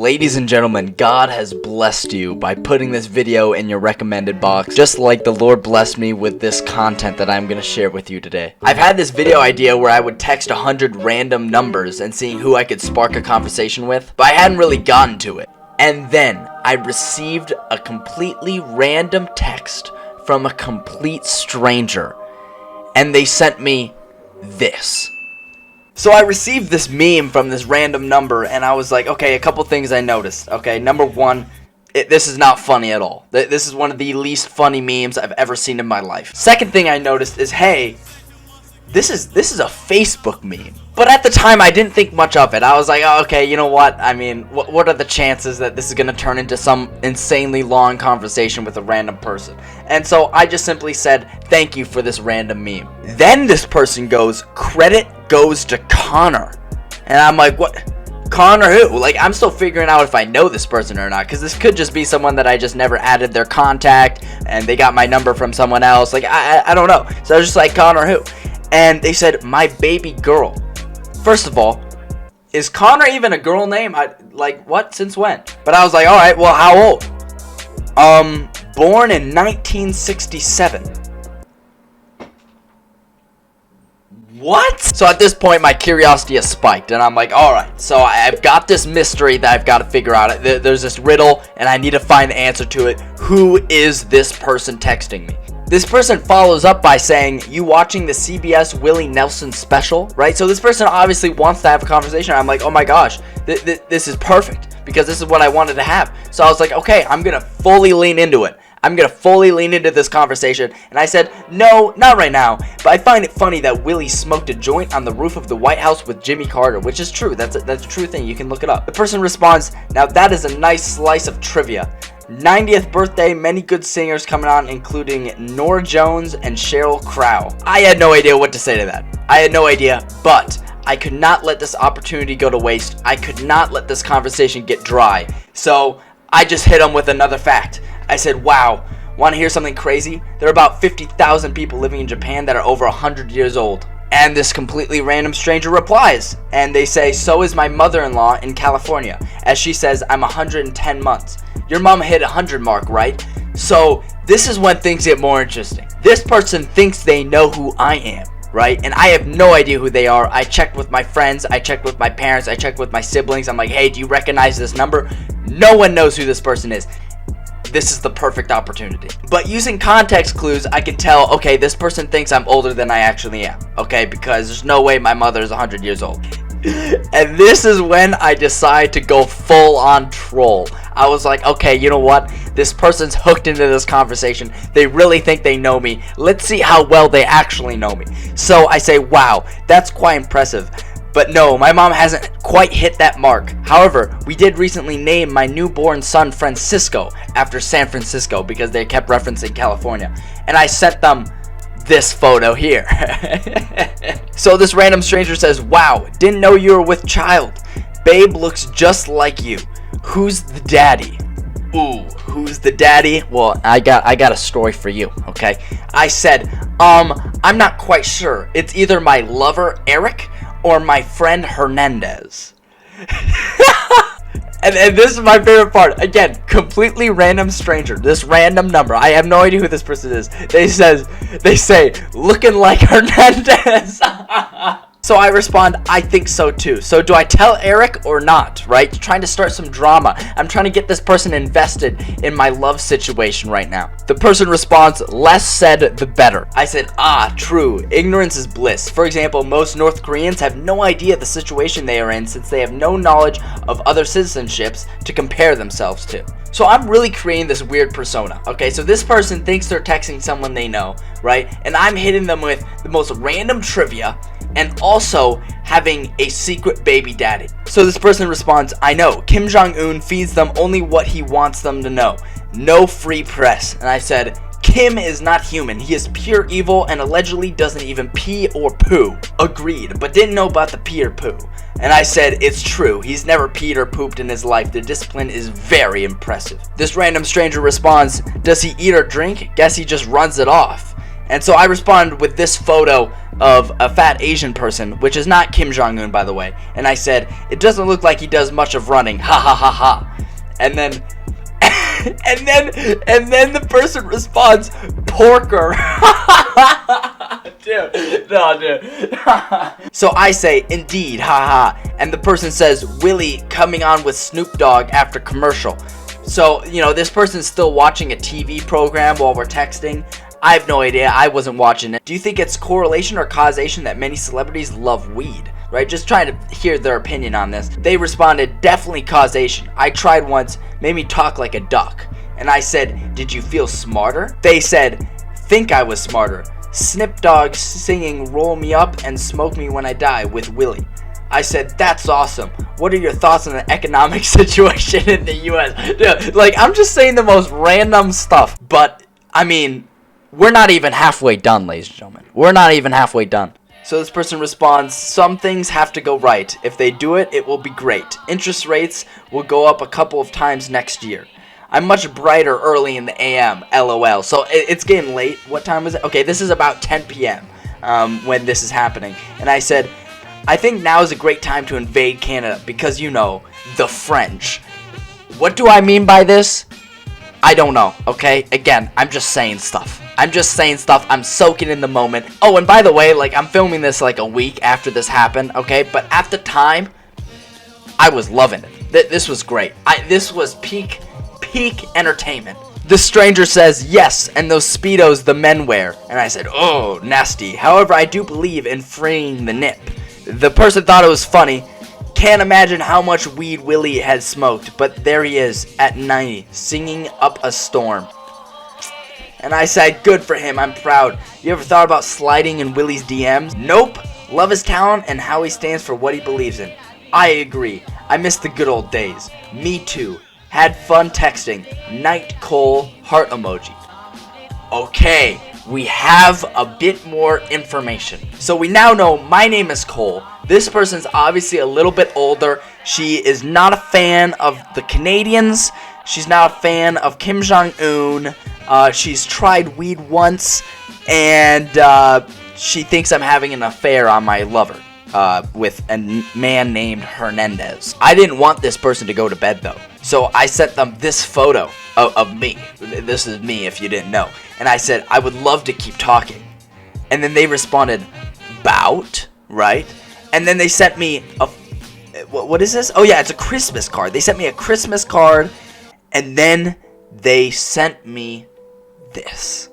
Ladies and gentlemen, God has blessed you by putting this video in your recommended box, just like the Lord blessed me with this content that I'm going to share with you today. I've had this video idea where I would text 100 random numbers and seeing who I could spark a conversation with, but I hadn't really gotten to it. And then I received a completely random text from a complete stranger, and they sent me this. So I received this meme from this random number, and I was like, okay, a couple things I noticed. Okay, number one, this is not funny at all. This is one of the least funny memes I've ever seen in my life. Second thing I noticed is, hey, this is a Facebook meme. But at the time, I didn't think much of it. I was like, oh, okay, you know what? I mean, what are the chances that this is going to turn into some insanely long conversation with a random person? And so I just simply said, thank you for this random meme. Then this person goes, credit goes to Connor. And I'm like, what? Connor who? Like, I'm still figuring out if I know this person or not, because this could just be someone that I just never added their contact, and they got my number from someone else. Like, I don't know. So I was just like, Connor who? And they said, my baby girl. First of all, is Connor even a girl name? Like, what? Since when? But I was like, alright, well, how old? Born in 1967. What? So at this point, my curiosity has spiked, and I'm like, alright, so I've got this mystery that I've got to figure out. There's this riddle, and I need to find the answer to it. Who is this person texting me? This person follows up by saying, you watching the CBS Willie Nelson special, right? So this person obviously wants to have a conversation. I'm like, oh my gosh, this is perfect, because this is what I wanted to have. So I was like, okay, I'm going to fully lean into it. I'm going to fully lean into this conversation. And I said, no, not right now. But I find it funny that Willie smoked a joint on the roof of the White House with Jimmy Carter, which is true. That's a true thing. You can look it up. The person responds, now that is a nice slice of trivia. 90th birthday, many good singers coming on, including Norah Jones and Sheryl Crow. I had no idea what to say to that. I had no idea, but I could not let this opportunity go to waste. I could not let this conversation get dry. So I just hit him with another fact. I said, wow, want to hear something crazy? There are about 50,000 people living in Japan that are over 100 years old. And this completely random stranger replies, and they say, so is my mother-in-law in California. As she says, I'm 110 months. Your mom hit 100 mark, right? So this is when things get more interesting. This person thinks they know who I am, right? And I have no idea who they are. I checked with my friends, I checked with my parents, I checked with my siblings. I'm like, hey, do you recognize this number? No one knows who this person is. This is the perfect opportunity. But using context clues, I can tell, okay, this person thinks I'm older than I actually am, okay? Because there's no way my mother is 100 years old. And this is when I decide to go full on troll. I was like, okay, you know what? This person's hooked into this conversation. They really think they know me. Let's see how well they actually know me. So I say, wow, that's quite impressive. But no, my mom hasn't quite hit that mark. However, we did recently name my newborn son Francisco after San Francisco because they kept referencing California. And I sent them this photo here. So this random stranger says, wow, didn't know you were with child. Babe looks just like you. Who's the daddy? Ooh, who's the daddy? Well, I got a story for you, okay? I said, I'm not quite sure. It's either my lover, Eric, or my friend Hernandez. and this is my favorite part. Again, completely random stranger. This random number. I have no idea who this person is. They say, looking like Hernandez. So I respond, I think so too. So do I tell Eric or not, right? Trying to start some drama. I'm trying to get this person invested in my love situation right now. The person responds, less said, the better. I said, true. Ignorance is bliss. For example, most North Koreans have no idea the situation they are in since they have no knowledge of other citizenships to compare themselves to. So I'm really creating this weird persona. Okay, so this person thinks they're texting someone they know, right? And I'm hitting them with the most random trivia and also having a secret baby daddy. So this person responds, I know, Kim Jong-un feeds them only what he wants them to know. No free press. And I said, Kim is not human. He is pure evil and allegedly doesn't even pee or poo. Agreed, but didn't know about the pee or poo. And I said, it's true. He's never peed or pooped in his life. The discipline is very impressive. This random stranger responds, does he eat or drink? Guess he just runs it off. And so I responded with this photo of a fat Asian person, which is not Kim Jong-un, by the way. And I said, it doesn't look like he does much of running. Ha ha ha ha. And then and then the person responds, porker. Dude, no, dude. So I say, indeed, haha. And the person says, Willie coming on with Snoop Dogg after commercial. So, this person's still watching a TV program while we're texting. I have no idea. I wasn't watching it. Do you think it's correlation or causation that many celebrities love weed? Right? Just trying to hear their opinion on this. They responded, definitely causation. I tried once, made me talk like a duck. And I said, did you feel smarter? They said, think I was smarter. Snip Dogg singing Roll Me Up and Smoke Me When I Die with Willie. I said, that's awesome. What are your thoughts on the economic situation in the US? Dude, I'm just saying the most random stuff. But, we're not even halfway done, ladies and gentlemen. We're not even halfway done. So this person responds, some things have to go right. If they do it, it will be great. Interest rates will go up a couple of times next year. I'm much brighter early in the AM, LOL. So it's getting late. What time was it? Okay, this is about 10 p.m. When this is happening. And I said, I think now is a great time to invade Canada because, the French. What do I mean by this? I don't know, okay? Again, I'm just saying stuff. I'm soaking in the moment. Oh, and by the way, I'm filming this a week after this happened, okay? But at the time, I was loving it. This was great. This was peak entertainment. The stranger says, yes, and those Speedos the men wear. And I said, oh, nasty. However, I do believe in freeing the nip. The person thought it was funny. Can't imagine how much weed Willie has smoked, but there he is at 90, singing up a storm. And I said, good for him, I'm proud. You ever thought about sliding in Willie's DMs? Nope. Love his talent and how he stands for what he believes in. I agree. I miss the good old days. Me too. Had fun texting. Night Cole heart emoji. Okay, we have a bit more information. So we now know my name is Cole. This person's obviously a little bit older. She is not a fan of the Canadians. She's not a fan of Kim Jong-un. She's tried weed once, and she thinks I'm having an affair on my lover with a man named Hernandez. I didn't want this person to go to bed, though. So I sent them this photo of me. This is me, if you didn't know. And I said, I would love to keep talking. And then they responded, bout, right? And then they sent me a... What is this? Oh, yeah, it's a Christmas card. They sent me a Christmas card, and then they sent me this.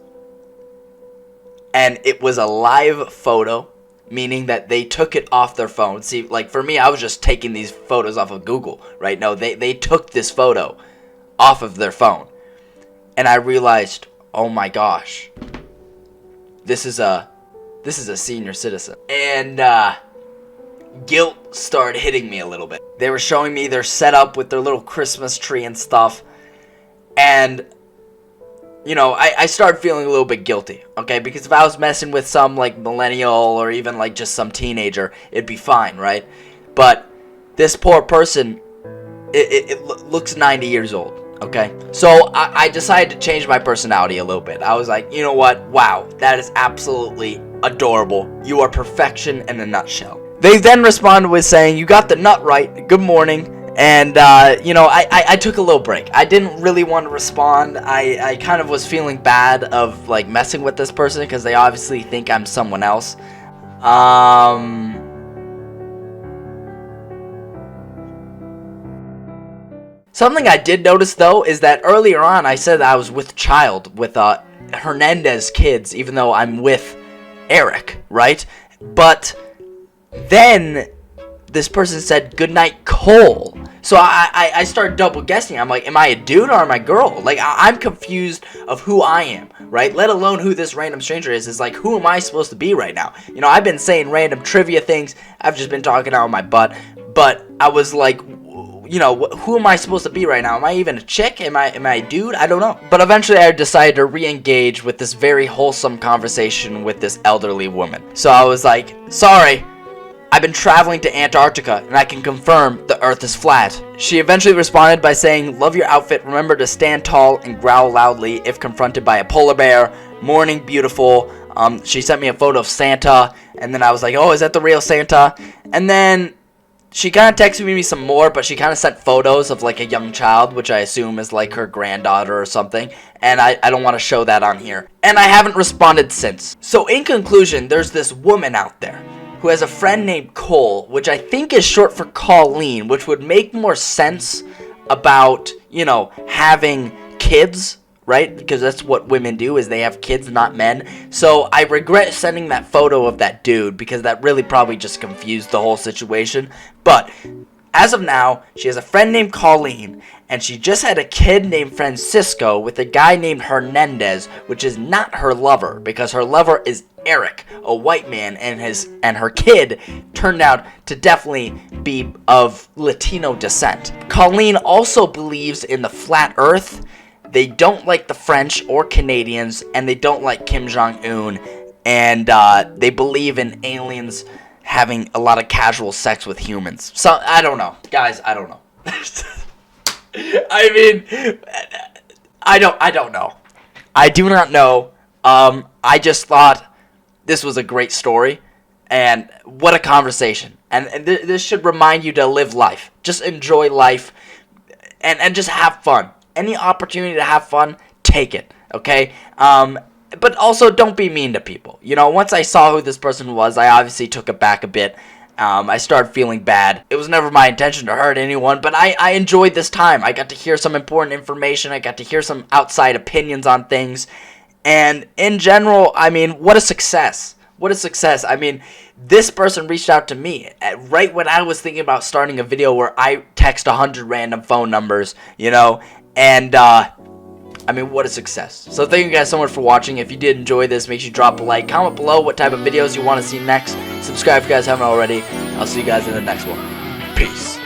And it was a live photo, meaning that they took it off their phone. See, for me, I was just taking these photos off of Google, right? No, they took this photo off of their phone. And I realized, oh my gosh, this is a senior citizen. And guilt started hitting me a little bit. They were showing me their setup with their little Christmas tree and stuff. And I started feeling a little bit guilty, okay? Because if I was messing with some, millennial or even, just some teenager, it'd be fine, right? But this poor person, it looks 90 years old, okay? So I decided to change my personality a little bit. I was like, you know what? Wow, that is absolutely adorable. You are perfection in a nutshell. They then responded with saying, you got the nut right. Good morning. And, I took a little break. I didn't really want to respond. I kind of was feeling bad of, messing with this person because they obviously think I'm someone else. Something I did notice, though, is that earlier on I said I was with child, with Hernandez kids, even though I'm with Eric, right? But then this person said, good night, Cole. So I started double guessing. I'm like, am I a dude or am I a girl? I'm confused of who I am, right? Let alone who this random stranger is. It's who am I supposed to be right now? I've been saying random trivia things. I've just been talking out of my butt. But I was like, who am I supposed to be right now? Am I even a chick? Am I a dude? I don't know. But eventually I decided to re-engage with this very wholesome conversation with this elderly woman. So I was like, sorry, I've been traveling to Antarctica, and I can confirm the Earth is flat. She eventually responded by saying, love your outfit, remember to stand tall and growl loudly if confronted by a polar bear. Morning, beautiful. She sent me a photo of Santa, and then I was like, oh, is that the real Santa? And then she kind of texted me some more, but she kind of sent photos of like a young child, which I assume is like her granddaughter or something, and I don't want to show that on here. And I haven't responded since. So in conclusion, there's this woman out there who has a friend named Cole, which I think is short for Colleen, which would make more sense about, you know, having kids, right? Because that's what women do, is they have kids, not men. So I regret sending that photo of that dude, because that really probably just confused the whole situation. But as of now, she has a friend named Colleen, and she just had a kid named Francisco with a guy named Hernandez, which is not her lover, because her lover is Eric, a white man, and her kid turned out to definitely be of Latino descent. Colleen also believes in the flat earth. They don't like the French or Canadians, and they don't like Kim Jong-un, and they believe in aliens having a lot of casual sex with humans. So, I don't know. Guys, I don't know. I mean, I don't know. I do not know. I just thought this was a great story, and what a conversation. And this should remind you to live life. Just enjoy life, and just have fun. Any opportunity to have fun, take it, okay? But also, don't be mean to people. You know, once I saw who this person was, I obviously took it back a bit. I started feeling bad. It was never my intention to hurt anyone, but I enjoyed this time. I got to hear some important information. I got to hear some outside opinions on things. And in general, I mean, what a success. What a success. I mean, this person reached out to me right when I was thinking about starting a video where I text 100 random phone numbers, you know, and, I mean, what a success. So thank you guys so much for watching. If you did enjoy this, make sure you drop a like. Comment below what type of videos you want to see next. Subscribe if you guys haven't already. I'll see you guys in the next one. Peace.